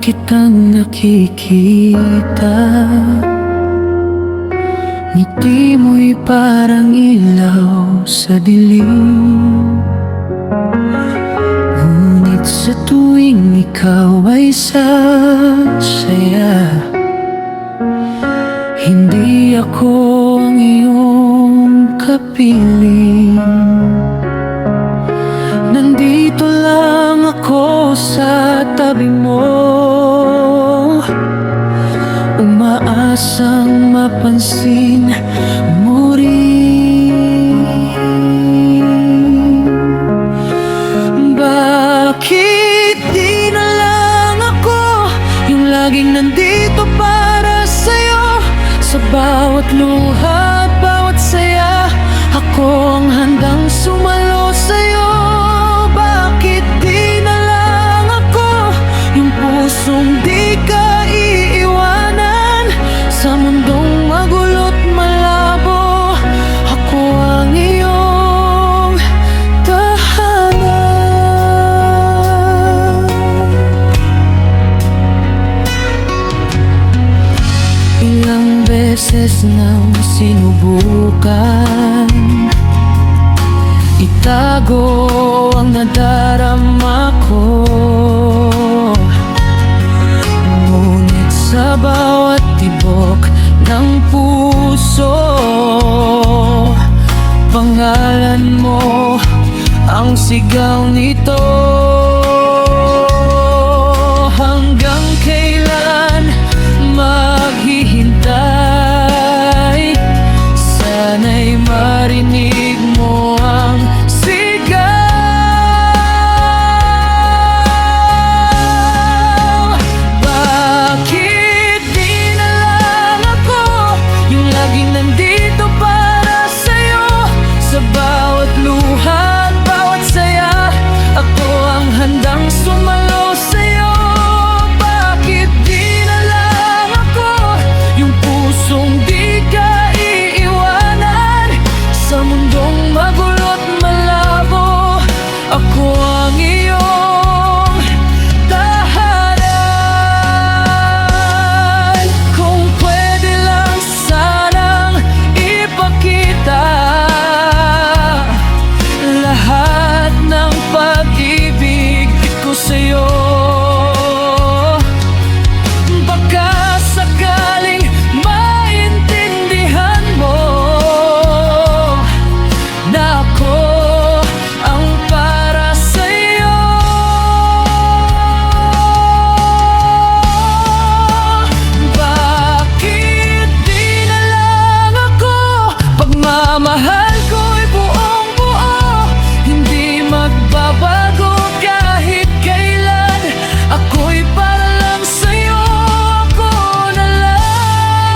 kitang nakikita. Ngiti mo'y parang ilaw sa dilim, ngunit sa tuwing ikaw ay sasaya, hindi ako ang iyong kapiling. Nandito lang ako sa tabi mo, umaasang mapansin mo rin. Bakit di na lang ako yung laging nandito para sa'yo? Sa bawat luha at bawat saya, ako ang handang sumalo sa'yo. Bakit di na lang ako yung pusong di ka iiwanan? Sa mundong magulo't malabo, ako ang iyong tahanan. Ilang beses nang sinubukan itago ang nadarama ko, ngunit sa bawat tibok ng puso, pangalan mo ang sigaw nito. Hanggang kailan maghihintay? Sana'y marinig mo ang sigaw. Bakit di na lang ako yung laging nandito para sa'yo? Sa bawat luha at bawat saya, ako ang handang sumalo sa'yo. Bakit di na lang ako yung pusong di ka iiwanan? Sa mundong magulo't malabo, ako ang iyong tahanan. Kung pwede lang sanang ipakita lahat ng pag-ibig ko sa'yo, baka sakaling maintindihan mo na ako ang para sa'yo. Bakit di na lang ako pagmamahal ko'y buong buo, hindi magbabago kahit kailan. Ako'y para lang sa'yo, ako na lang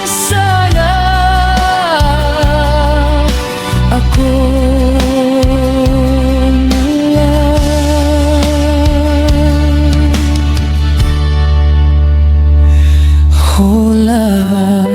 sana. Ako na lang. Hola.